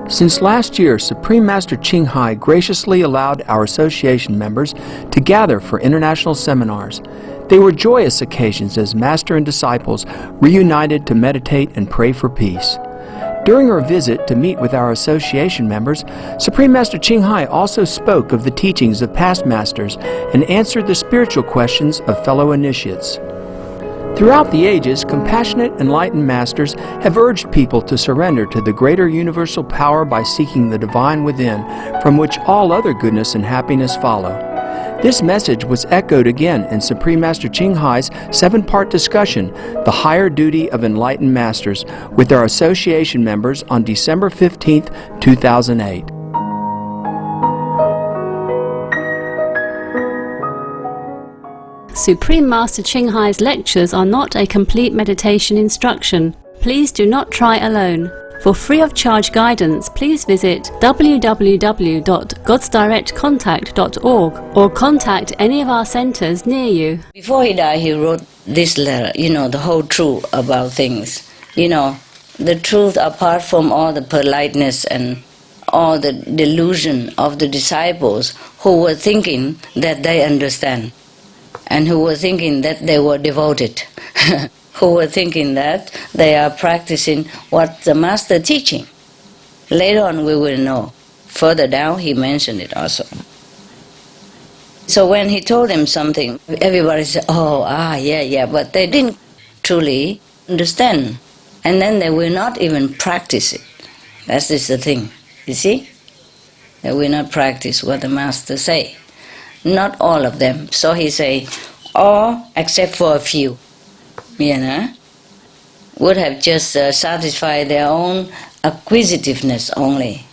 Since last year, Supreme Master Ching Hai graciously allowed our association members to gather for international seminars. They were joyous occasions as Master and disciples reunited to meditate and pray for peace. During our visit to meet with our association members, Supreme Master Ching Hai also spoke of the teachings of past masters and answered the spiritual questions of fellow initiates. Throughout the ages, compassionate, enlightened masters have urged people to surrender to the greater universal power by seeking the divine within, from which all other goodness and happiness follow. This message was echoed again in Supreme Master Ching Hai's 7-part discussion, The Higher Duty of Enlightened Masters, with our association members on December 15, 2008. Supreme Master Ching Hai's lectures are not a complete meditation instruction. Please do not try alone. For free of charge guidance, please visit www.godsdirectcontact.org or contact any of our centers near you. Before he died, he wrote this letter, the whole truth about things. The truth apart from all the politeness and all the delusion of the disciples who were thinking that they understand and who were thinking that they were devoted. Who were thinking that they are practicing what the Master teaching. Later on we will know. Further down he mentioned it also. So when he told them something, everybody said, yeah, but they didn't truly understand. And then they will not even practice it. That's just the thing, you see? They will not practice what the Master say. Not all of them. So he say, all except for a few. Would have just satisfied their own acquisitiveness only,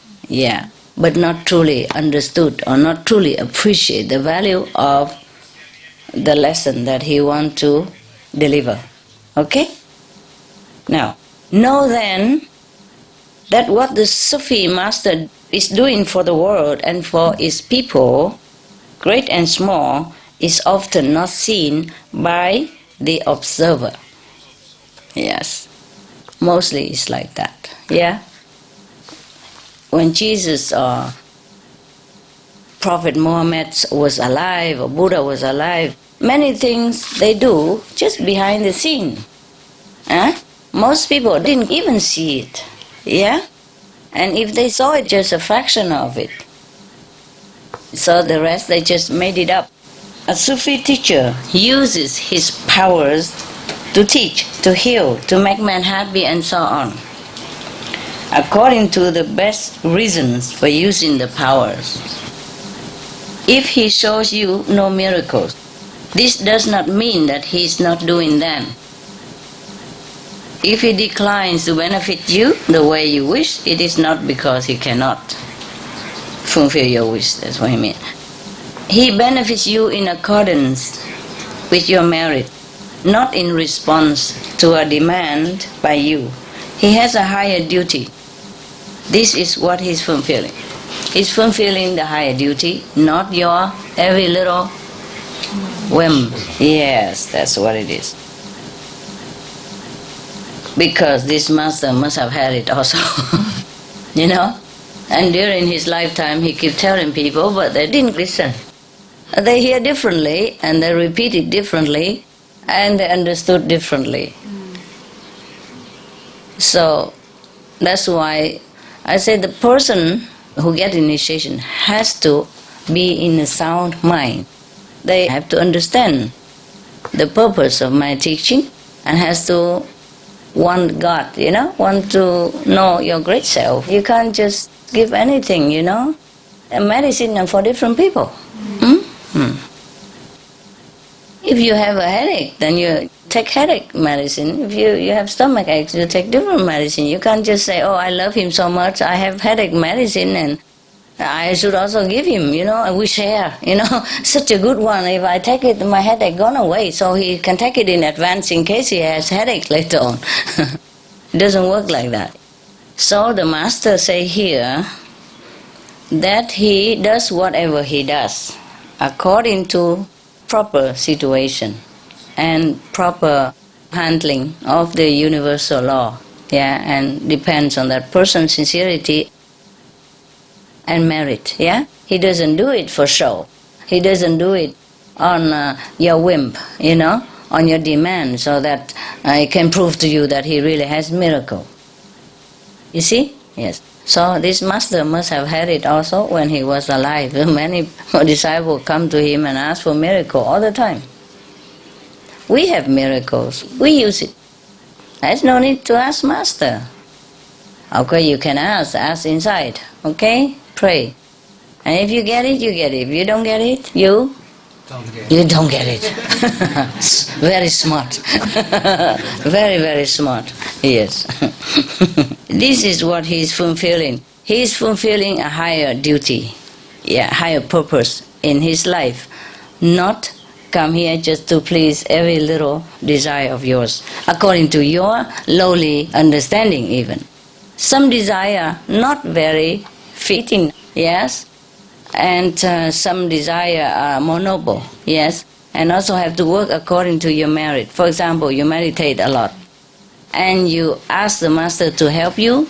but not truly understood or not truly appreciate the value of the lesson that he wants to deliver. Okay? Now, know then that what the Sufi Master is doing for the world and for its people, great and small, is often not seen by the observer. Yes, mostly it's like that. When Jesus or Prophet Muhammad was alive or Buddha was alive, many things they do just behind the scene. Most people didn't even see it. And if they saw it, just a fraction of it. So the rest they just made it up. A Sufi teacher uses his powers to teach, to heal, to make man happy and so on, according to the best reasons for using the powers. If he shows you no miracles, this does not mean that he is not doing them. If he declines to benefit you the way you wish, it is not because he cannot fulfill your wish, that's what I mean. He benefits you in accordance with your merit, not in response to a demand by you. He has a higher duty. This is what he's fulfilling. He's fulfilling the higher duty, not your every little whim. Yes, that's what it is. Because this Master must have had it also, And during his lifetime he kept telling people, but they didn't listen. They hear differently, and they repeat it differently, and they understood differently. So that's why I say the person who gets initiation has to be in a sound mind. They have to understand the purpose of my teaching and has to want God, want to know your great self. You can't just give anything, A medicine for different people. If you have a headache, then you take headache medicine. If you have stomach aches, you take different medicine. You can't just say, I love him so much, I have headache medicine and I should also give him, we share, such a good one. If I take it, my headache gone away, so he can take it in advance in case he has headache later on. It doesn't work like that. So the Master say here that he does whatever he does according to proper situation and proper handling of the universal law, and depends on that person's sincerity and merit, yeah? He doesn't do it for show. He doesn't do it on your whim, on your demand, so that he can prove to you that he really has miracle. You see? Yes. So this master must have had it also when he was alive. Many disciples come to him and ask for miracle all the time. We have miracles. We use it. There's no need to ask master. Okay, you can ask inside. Okay? Pray. And if you get it, you get it. If you don't get it, you don't get it. Very smart. Very, very smart. Yes. This is what he is fulfilling. He is fulfilling a higher duty, higher purpose in his life. Not come here just to please every little desire of yours, according to your lowly understanding even. Some desire not very fitting, yes, and some desire are more noble, yes, and also have to work according to your merit. For example, you meditate a lot, and you ask the master to help you,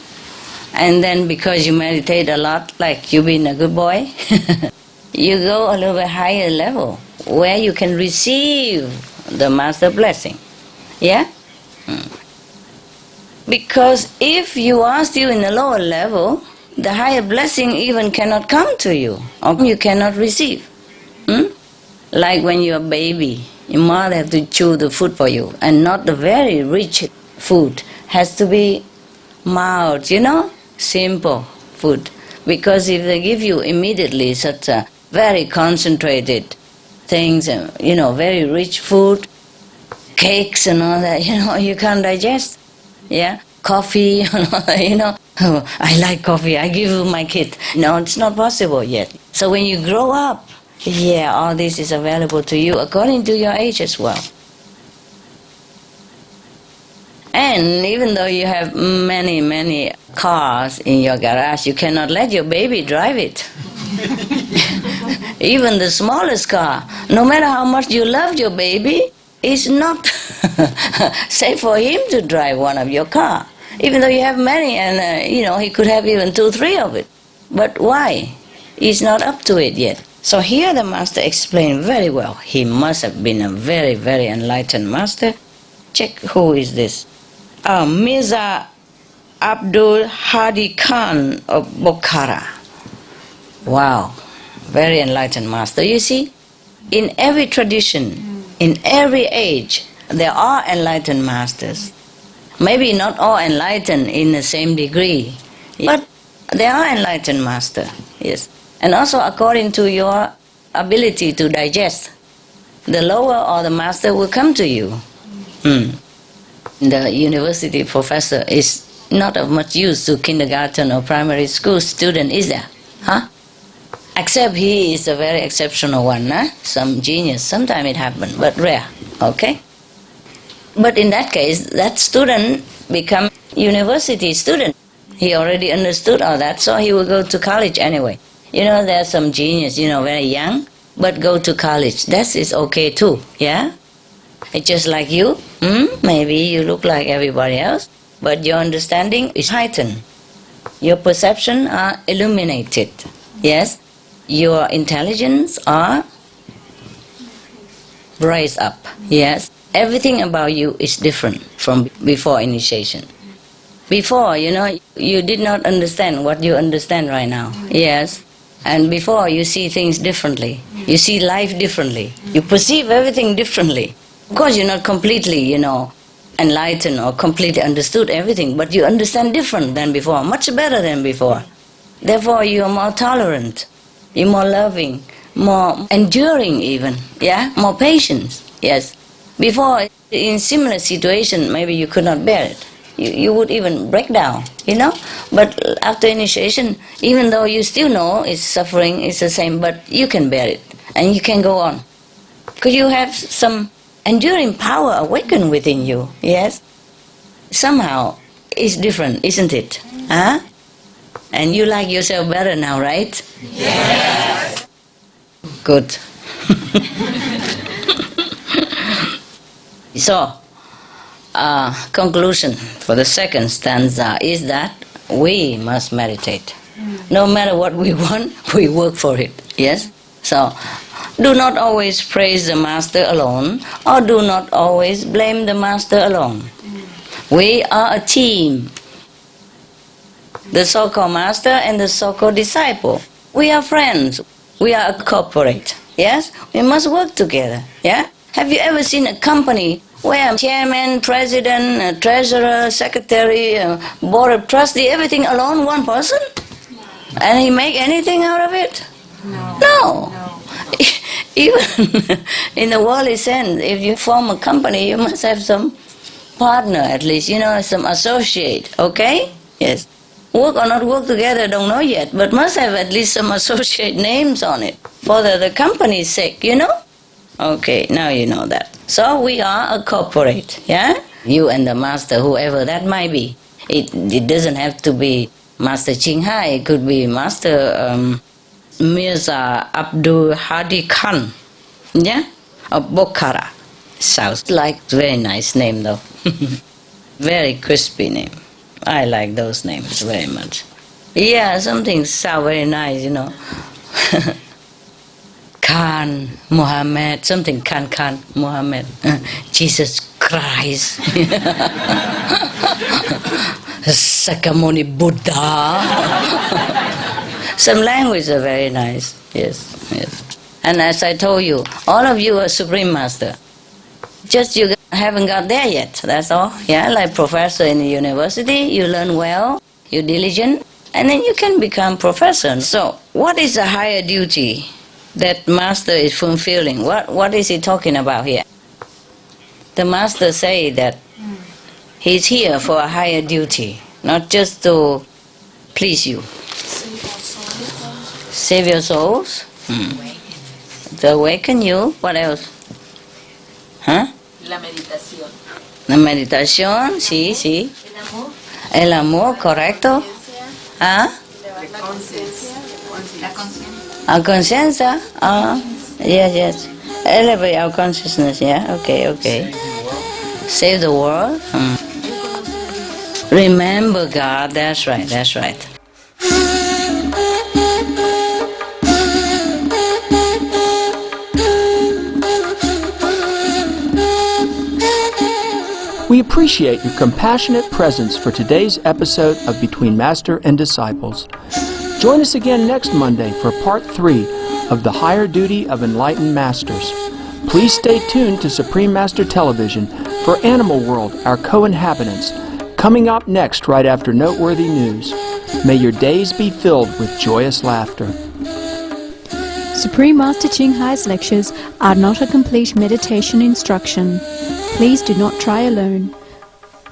and then because you meditate a lot, like you've been a good boy, you go a little bit higher level, where you can receive the master blessing, yeah? Because if you are still in a lower level, the higher blessing even cannot come to you, or you cannot receive. Like when you're a baby, your mother has to chew the food for you, and not the very rich food. Has to be mild, simple food. Because if they give you immediately such a very concentrated things, very rich food, cakes and all that, you can't digest. Yeah, coffee and all that, Oh, I like coffee, I give you my kid. No, it's not possible yet. So when you grow up, all this is available to you according to your age as well. And even though you have many, many cars in your garage, you cannot let your baby drive it. Even the smallest car, no matter how much you love your baby, it's not safe for him to drive one of your car. Even though you have many, and he could have even 2, 3 of it. But why? He's not up to it yet. So here the master explained very well. He must have been a very, very enlightened master. Check who is this. Mirza Abdul Hadi Khan of Bokhara. Wow, very enlightened master. You see, in every tradition, in every age, there are enlightened masters. Maybe not all enlightened in the same degree, but there are enlightened masters, yes. And also according to your ability to digest, the lower or the master will come to you. The university professor is not of much use to kindergarten or primary school student, is there? Except he is a very exceptional one, some genius. Sometimes it happens, but rare, okay? But in that case, that student become university student. He already understood all that, so he will go to college anyway. There are some genius, very young, but go to college. That is okay too, yeah? It's just like you. Maybe you look like everybody else, but your understanding is heightened. Your perception are illuminated, yes? Your intelligence are raised up, yes? Everything about you is different from before initiation. Before, you did not understand what you understand right now. Yes. And before, you see things differently. You see life differently. You perceive everything differently. Of course, you're not completely, enlightened or completely understood everything, but you understand different than before, much better than before. Therefore, you're more tolerant. You're more loving, more enduring even, more patience, yes. Before, in similar situation, maybe you could not bear it. You would even break down, But after initiation, even though you still know it's suffering, it's the same, but you can bear it and you can go on. Because you have some enduring power awakened within you, yes? Somehow, it's different, isn't it? And you like yourself better now, right? Yes. Good. So, conclusion for the second stanza is that we must meditate. No matter what we want, we work for it. Yes? So, do not always praise the master alone, or do not always blame the master alone. We are a team. The so-called master and the so-called disciple. We are friends. We are a corporate. Yes? We must work together. Yeah? Have you ever seen a company where chairman, president, treasurer, secretary, board of trustee, everything alone, one person? And he make anything out of it? No. Even in the worldly sense, if you form a company, you must have some partner at least, some associate, okay? Yes. Work or not work together, don't know yet, but must have at least some associate names on it for the company's sake, Okay, now you know that. So we are a corporate, yeah? You and the master, whoever that might be. It doesn't have to be Master Ching Hai, it could be Master Mirza Abdul Hadi Khan, yeah? Of Bokhara. Sounds like a very nice name though. Very crispy name. I like those names very much. Yeah, something sound very nice, Khan, Muhammad, something Khan, Muhammad, Jesus Christ, Sakamuni Buddha. Some language are very nice, yes. And as I told you, all of you are Supreme Master. Just you haven't got there yet, that's all. Yeah, like professor in the university, you learn well, you're diligent, and then you can become professor. So, what is the higher duty that master is fulfilling? What is he talking about here? The master say that he's here for a higher duty, not just to please you. Save your souls. To awaken you. What else? Huh? La meditación. La meditación, sí. El amor, correcto. ¿Ah? La conciencia. Our conciencia. Yes. Elevate our consciousness, yeah? Okay. Save the world. Remember God, that's right. We appreciate your compassionate presence for today's episode of Between Master and Disciples. Join us again next Monday for Part 3 of The Higher Duty of Enlightened Masters. Please stay tuned to Supreme Master Television for Animal World, Our Co-Inhabitants, coming up next right after noteworthy news. May your days be filled with joyous laughter. Supreme Master Ching Hai's lectures are not a complete meditation instruction. Please do not try alone.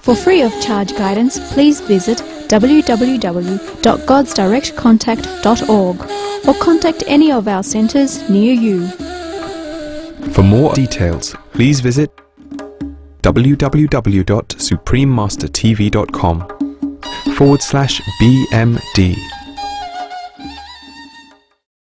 For free of charge guidance, please visit www.godsdirectcontact.org or contact any of our centers near you. For more details, please visit www.suprememastertv.com/BMD.